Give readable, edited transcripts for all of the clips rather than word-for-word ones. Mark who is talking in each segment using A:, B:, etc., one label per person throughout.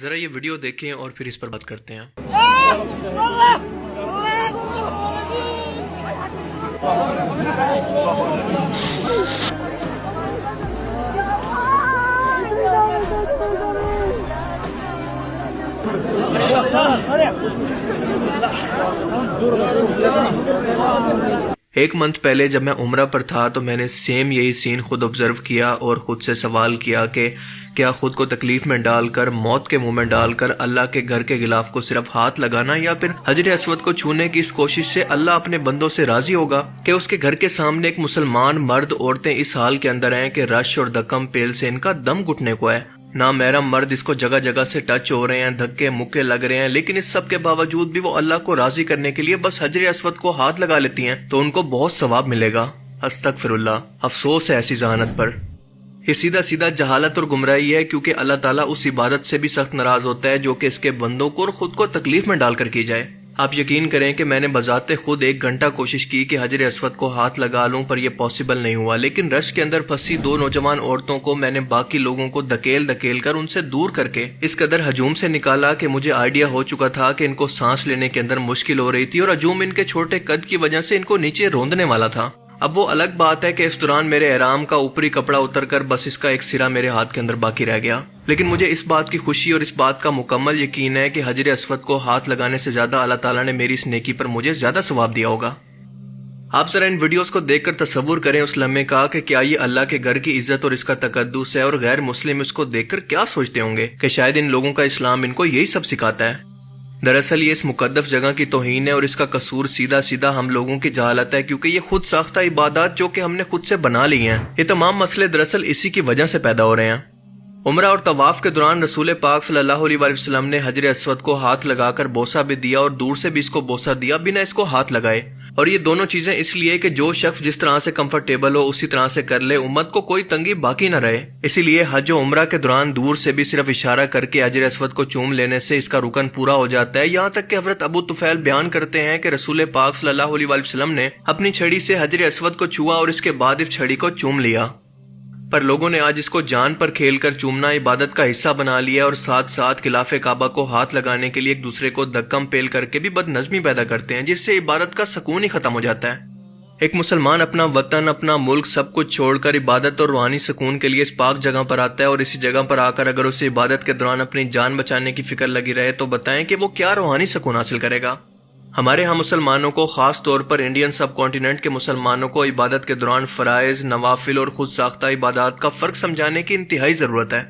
A: ذرا یہ ویڈیو دیکھیں اور پھر اس پر بات کرتے ہیں۔ ایک منتھ پہلے جب میں عمرہ پر تھا تو میں نے سیم یہی سین خود آبزرو کیا اور خود سے سوال کیا کہ کیا خود کو تکلیف میں ڈال کر، موت کے منہ میں ڈال کر اللہ کے گھر کے غلاف کو صرف ہاتھ لگانا یا پھر حجر اسود کو چھونے کی اس کوشش سے اللہ اپنے بندوں سے راضی ہوگا کہ اس کے گھر کے سامنے ایک مسلمان مرد عورتیں اس حال کے اندر ہیں کہ رش اور دکم پیل سے ان کا دم گھٹنے کو ہے، نامحرم مرد اس کو جگہ جگہ سے ٹچ ہو رہے ہیں، دھکے مکے لگ رہے ہیں، لیکن اس سب کے باوجود بھی وہ اللہ کو راضی کرنے کے لیے بس حجر اسود کو ہاتھ لگا لیتی ہیں تو ان کو بہت ثواب ملے گا۔ استغفر اللہ، افسوس ہے ایسی ذہانت پر۔ یہ سیدھا سیدھا جہالت اور گمراہی ہے، کیونکہ اللہ تعالیٰ اس عبادت سے بھی سخت ناراض ہوتا ہے جو کہ اس کے بندوں کو اور خود کو تکلیف میں ڈال کر کی جائے۔ آپ یقین کریں کہ میں نے بذات خود 1 گھنٹہ کوشش کی کہ حجر اسود کو ہاتھ لگا لوں، پر یہ پاسبل نہیں ہوا، لیکن رش کے اندر پھنسی 2 نوجوان عورتوں کو میں نے باقی لوگوں کو دھکیل کر ان سے دور کر کے اس قدر ہجوم سے نکالا کہ مجھے آئیڈیا ہو چکا تھا کہ ان کو سانس لینے کے اندر مشکل ہو رہی تھی اور ہجوم ان کے چھوٹے قد کی وجہ سے ان کو نیچے روندنے والا تھا۔ اب وہ الگ بات ہے کہ اس دوران میرے احرام کا اوپری کپڑا اتر کر بس اس کا ایک سرا میرے ہاتھ کے اندر باقی رہ گیا، لیکن مجھے اس بات کی خوشی اور اس بات کا مکمل یقین ہے کہ حجر اسود کو ہاتھ لگانے سے زیادہ اللہ تعالیٰ نے میری اس نیکی پر مجھے زیادہ ثواب دیا ہوگا۔ آپ ذرا ان ویڈیوز کو دیکھ کر تصور کریں اس لمحے کا کہ کیا یہ اللہ کے گھر کی عزت اور اس کا تقدس ہے، اور غیر مسلم اس کو دیکھ کر کیا سوچتے ہوں گے کہ شاید ان لوگوں کا اسلام ان کو یہی سب سکھاتا ہے۔ دراصل یہ اس مقدس جگہ کی توہین ہے اور اس کا قصور سیدھا سیدھا ہم لوگوں کی جہالت ہے، کیونکہ یہ خود ساختہ عبادات جو کہ ہم نے خود سے بنا لی ہیں، یہ تمام مسئلے دراصل اسی کی وجہ سے پیدا ہو رہے ہیں۔ عمرہ اور طواف کے دوران رسول پاک صلی اللہ علیہ وسلم نے حجر اسود کو ہاتھ لگا کر بوسہ بھی دیا اور دور سے بھی اس کو بوسہ دیا بنا اس کو ہاتھ لگائے، اور یہ دونوں چیزیں اس لیے کہ جو شخص جس طرح سے کمفرٹیبل ہو اسی طرح سے کر لے، امت کو کوئی تنگی باقی نہ رہے۔ اسی لیے حج و عمرہ کے دوران دور سے بھی صرف اشارہ کر کے حجر اسود کو چوم لینے سے اس کا رکن پورا ہو جاتا ہے، یہاں تک کہ حضرت ابو طفیل بیان کرتے ہیں کہ رسول پاک صلی اللہ علیہ وسلم نے اپنی چھڑی سے حجر اسود کو چھوا اور اس کے بعد اس چھڑی کو چوم لیا، پر لوگوں نے آج اس کو جان پر کھیل کر چومنا عبادت کا حصہ بنا لیا اور ساتھ ساتھ خلاف کعبہ کو ہاتھ لگانے کے لیے ایک دوسرے کو دھکم پیل کر کے بھی بد نظمی پیدا کرتے ہیں، جس سے عبادت کا سکون ہی ختم ہو جاتا ہے۔ ایک مسلمان اپنا وطن، اپنا ملک، سب کچھ چھوڑ کر عبادت اور روحانی سکون کے لیے اس پاک جگہ پر آتا ہے، اور اسی جگہ پر آ کر اگر اسے عبادت کے دوران اپنی جان بچانے کی فکر لگی رہے تو بتائیں کہ وہ کیا روحانی سکون حاصل کرے گا۔ ہمارے ہاں مسلمانوں کو، خاص طور پر انڈین سب کانٹیننٹ کے مسلمانوں کو عبادت کے دوران فرائض، نوافل اور خود ساختہ عبادات کا فرق سمجھانے کی انتہائی ضرورت ہے۔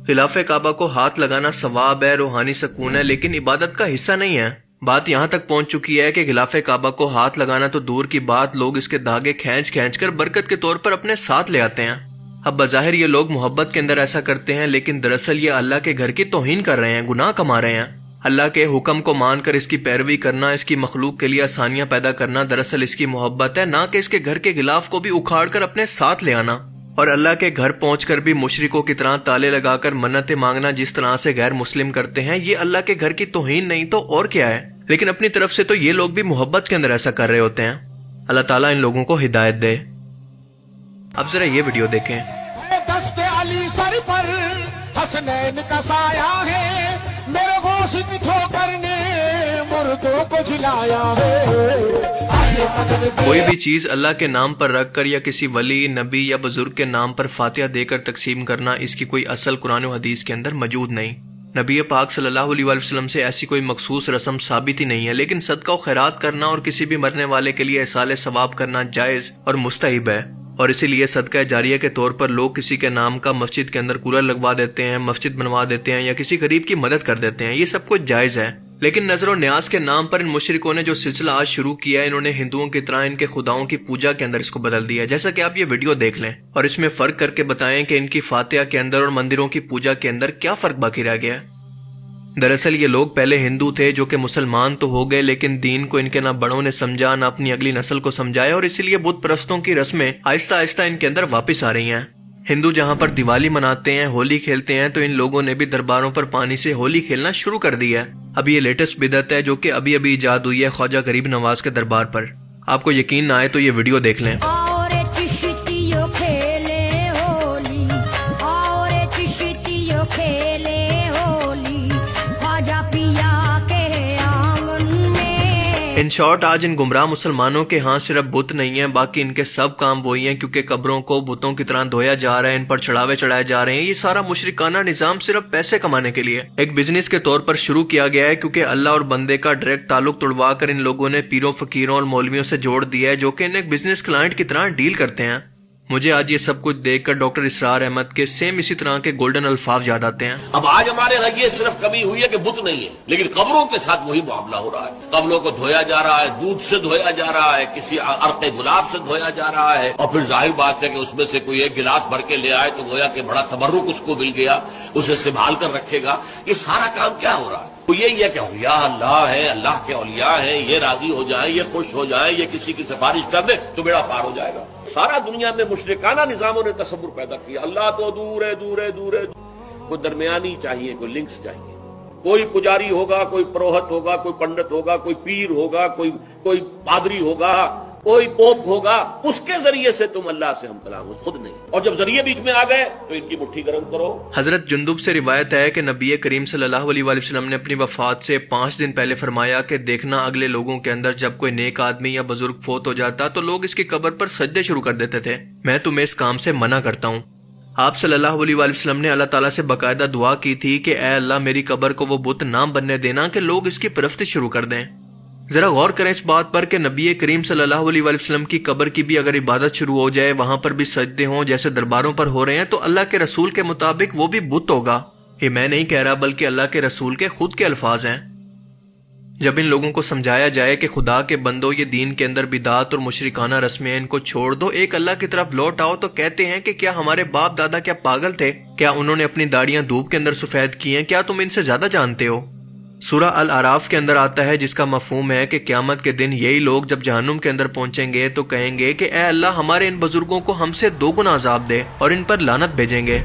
A: خلاف کعبہ کو ہاتھ لگانا ثواب ہے، روحانی سکون ہے، لیکن عبادت کا حصہ نہیں ہے۔ بات یہاں تک پہنچ چکی ہے کہ خلاف کعبہ کو ہاتھ لگانا تو دور کی بات، لوگ اس کے دھاگے کھینچ کر برکت کے طور پر اپنے ساتھ لے آتے ہیں۔ اب بظاہر یہ لوگ محبت کے اندر ایسا کرتے ہیں، لیکن دراصل یہ اللہ کے گھر کی توہین کر رہے ہیں، گناہ کما رہے ہیں۔ اللہ کے حکم کو مان کر اس کی پیروی کرنا، اس کی مخلوق کے لیے آسانیاں پیدا کرنا دراصل اس کی محبت ہے، نہ کہ اس کے گھر کے غلاف کو بھی اکھاڑ کر اپنے ساتھ لے آنا۔ اور اللہ کے گھر پہنچ کر بھی مشرکوں کی طرح تالے لگا کر منتیں مانگنا جس طرح سے غیر مسلم کرتے ہیں، یہ اللہ کے گھر کی توہین نہیں تو اور کیا ہے؟ لیکن اپنی طرف سے تو یہ لوگ بھی محبت کے اندر ایسا کر رہے ہوتے ہیں۔ اللہ تعالیٰ ان لوگوں کو ہدایت دے۔ اب ذرا یہ ویڈیو دیکھیں۔
B: دست علی سر پر حسنین کا سایہ ہے، میرے غوث کی ٹھوکر نے مردوں کو جلایا ہے۔
A: کوئی بھی چیز اللہ کے نام پر رکھ کر یا کسی ولی، نبی یا بزرگ کے نام پر فاتحہ دے کر تقسیم کرنا، اس کی کوئی اصل قرآن و حدیث کے اندر موجود نہیں۔ نبی پاک صلی اللہ علیہ وسلم سے ایسی کوئی مخصوص رسم ثابت ہی نہیں ہے، لیکن صدقہ و خیرات کرنا اور کسی بھی مرنے والے کے لیے ایصال ثواب کرنا جائز اور مستحب ہے، اور اسی لیے صدقہ جاریہ کے طور پر لوگ کسی کے نام کا مسجد کے اندر کولر لگوا دیتے ہیں، مسجد بنوا دیتے ہیں یا کسی غریب کی مدد کر دیتے ہیں، یہ سب کچھ جائز ہے۔ لیکن نظر و نیاز کے نام پر ان مشرکوں نے جو سلسلہ آج شروع کیا ہے، انہوں نے ہندوؤں کی طرح ان کے خداؤں کی پوجا کے اندر اس کو بدل دیا ہے، جیسا کہ آپ یہ ویڈیو دیکھ لیں اور اس میں فرق کر کے بتائیں کہ ان کی فاتحہ کے اندر اور مندروں کی پوجا کے اندر کیا فرق باقی رہ گیا ہے۔ دراصل یہ لوگ پہلے ہندو تھے جو کہ مسلمان تو ہو گئے، لیکن دین کو ان کے نہ بڑوں نے سمجھا نہ اپنی اگلی نسل کو سمجھایا، اور اسی لیے بت پرستوں کی رسمیں آہستہ آہستہ ان کے اندر واپس آ رہی ہیں۔ ہندو جہاں پر دیوالی مناتے ہیں، ہولی کھیلتے ہیں، تو ان لوگوں نے بھی درباروں پر پانی سے ہولی کھیلنا شروع کر دی ہے۔ اب یہ لیٹسٹ بدعت ہے جو کہ ابھی ایجاد ہوئی ہے خواجہ غریب نواز کے دربار پر۔ آپ کو یقین نہ آئے تو یہ ویڈیو دیکھ لیں۔ ان شارٹ آج ان گمراہ مسلمانوں کے ہاں صرف بت نہیں ہیں، باقی ان کے سب کام وہی ہیں، کیونکہ قبروں کو بتوں کی طرح دھویا جا رہا ہے، ان پر چڑھاوے چڑھائے جا رہے ہیں۔ یہ سارا مشرکانہ نظام صرف پیسے کمانے کے لیے ایک بزنس کے طور پر شروع کیا گیا ہے، کیونکہ اللہ اور بندے کا ڈائریکٹ تعلق توڑوا کر ان لوگوں نے پیروں فقیروں اور مولویوں سے جوڑ دیا ہے، جو کہ ان ایک بزنس کلائنٹ کی طرح ڈیل کرتے ہیں۔ مجھے آج یہ سب کچھ دیکھ کر ڈاکٹر اسرار احمد کے سیم اسی طرح کے گولڈن الفاظ یاد آتے ہیں۔
C: اب آج ہمارے ہاں یہ صرف کمی ہوئی ہے کہ بت نہیں ہے، لیکن قبروں کے ساتھ وہی معاملہ ہو رہا ہے۔ قبروں کو دھویا جا رہا ہے، دودھ سے دھویا جا رہا ہے، کسی عرق گلاب سے دھویا جا رہا ہے، اور پھر ظاہر بات ہے کہ اس میں سے کوئی ایک گلاس بھر کے لے آئے تو گویا کہ بڑا تبرک اس کو مل گیا، اسے سنبھال کر رکھے گا۔ یہ سارا کام کیا ہو رہا ہے؟ تو یہی ہے کہ اولیاء اللہ ہے، اللہ کے اولیاء ہیں، یہ راضی ہو جائیں، یہ خوش ہو جائیں، یہ کسی کی سفارش کر دیں تو بیڑا پار ہو جائے گا۔ سارا دنیا میں مشرکانہ نظاموں نے تصور پیدا کیا، اللہ تو دور ہے، دور ہے، دور ہے۔ کوئی درمیانی چاہیے، کوئی لنکس چاہیے، کوئی پجاری ہوگا، کوئی پروہت ہوگا، کوئی پنڈت ہوگا، کوئی پیر ہوگا، کوئی پادری ہوگا، کوئی پوپ ہوگا، اس کے ذریعے سے تم اللہ سے ہم کلام ہو، خود نہیں۔ اور جب ذریعے بیچ میں آ گئے تو ان کی مٹھی گرم کرو۔
A: حضرت جندب سے روایت ہے کہ نبی کریم صلی اللہ علیہ وآلہ وسلم نے اپنی وفات سے 5 دن پہلے فرمایا کہ دیکھنا اگلے لوگوں کے اندر جب کوئی نیک آدمی یا بزرگ فوت ہو جاتا تو لوگ اس کی قبر پر سجدے شروع کر دیتے تھے، میں تمہیں اس کام سے منع کرتا ہوں۔ آپ صلی اللہ علیہ وآلہ وسلم نے اللہ تعالیٰ سے باقاعدہ دعا کی تھی کہ اے اللہ میری قبر کو وہ بت نہ بننے دینا کہ لوگ اس کی پرستش شروع کر دیں۔ ذرا غور کریں اس بات پر کہ نبی کریم صلی اللہ علیہ وآلہ وسلم کی قبر کی بھی اگر عبادت شروع ہو جائے، وہاں پر بھی سجدے ہوں جیسے درباروں پر ہو رہے ہیں، تو اللہ کے رسول کے مطابق وہ بھی بت ہوگا۔ یہ میں نہیں کہہ رہا بلکہ اللہ کے رسول کے خود کے الفاظ ہیں۔ جب ان لوگوں کو سمجھایا جائے کہ خدا کے بندو یہ دین کے اندر بدعات اور مشرکانہ رسمیں ان کو چھوڑ دو، ایک اللہ کی طرف لوٹ آؤ، تو کہتے ہیں کہ کیا ہمارے باپ دادا کیا پاگل تھے؟ کیا انہوں نے اپنی داڑیاں دھوپ کے اندر سفید کی ہیں؟ کیا تم ان سے زیادہ جانتے ہو؟ سورہ الاعراف کے اندر آتا ہے، جس کا مفہوم ہے کہ قیامت کے دن یہی لوگ جب جہنم کے اندر پہنچیں گے تو کہیں گے کہ اے اللہ ہمارے ان بزرگوں کو ہم سے 2 گنا عذاب دے، اور ان پر لعنت بھیجیں گے۔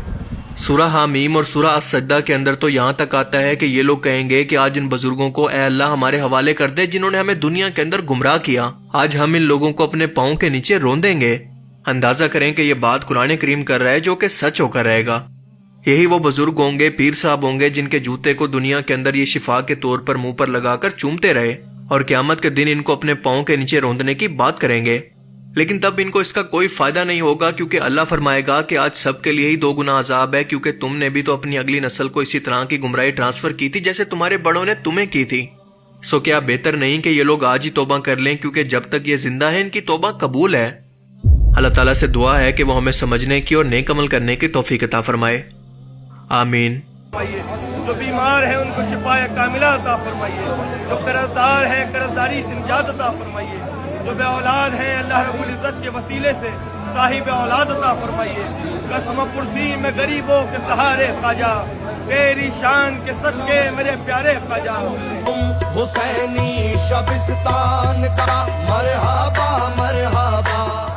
A: سورہ حامیم اور سورہ السجدہ کے اندر تو یہاں تک آتا ہے کہ یہ لوگ کہیں گے کہ آج ان بزرگوں کو اے اللہ ہمارے حوالے کر دے جنہوں نے ہمیں دنیا کے اندر گمراہ کیا، آج ہم ان لوگوں کو اپنے پاؤں کے نیچے روندیں گے۔ اندازہ کریں کہ یہ بات قرآن کریم کر رہا ہے، جو کہ سچ ہو کر رہے گا۔ یہی وہ بزرگ ہوں گے، پیر صاحب ہوں گے، جن کے جوتے کو دنیا کے اندر یہ شفا کے طور پر منہ پر لگا کر چومتے رہے، اور قیامت کے دن ان کو اپنے پاؤں کے نیچے روندنے کی بات کریں گے۔ لیکن تب ان کو اس کا کوئی فائدہ نہیں ہوگا، کیونکہ اللہ فرمائے گا کہ آج سب کے لیے ہی 2 گنا عذاب ہے، کیونکہ تم نے بھی تو اپنی اگلی نسل کو اسی طرح کی گمراہی ٹرانسفر کی تھی جیسے تمہارے بڑوں نے تمہیں کی تھی۔ سو کیا بہتر نہیں کہ یہ لوگ آج ہی توبہ کر لیں، کیونکہ جب تک یہ زندہ ہے ان کی توبہ قبول ہے۔ اللہ تعالیٰ سے دعا ہے کہ وہ ہمیں سمجھنے کی اور نیک عمل کرنے کی توفیق عطا فرمائے، آمین۔
D: جو بیمار ہیں ان کو شفا کاملہ عطا فرمائیے، جو قرض دار ہیں قرضداری سے نجات عطا فرمائیے، جو بے اولاد ہیں اللہ رب العزت کے وسیلے سے صاحب اولاد عطا فرمائیے۔ قسم پرسی میں غریبوں کے سہارے خواجہ، تیری شان کے صدقے میرے پیارے خواجہ۔
B: حسینی شبستان کا مرحبا مرحبا۔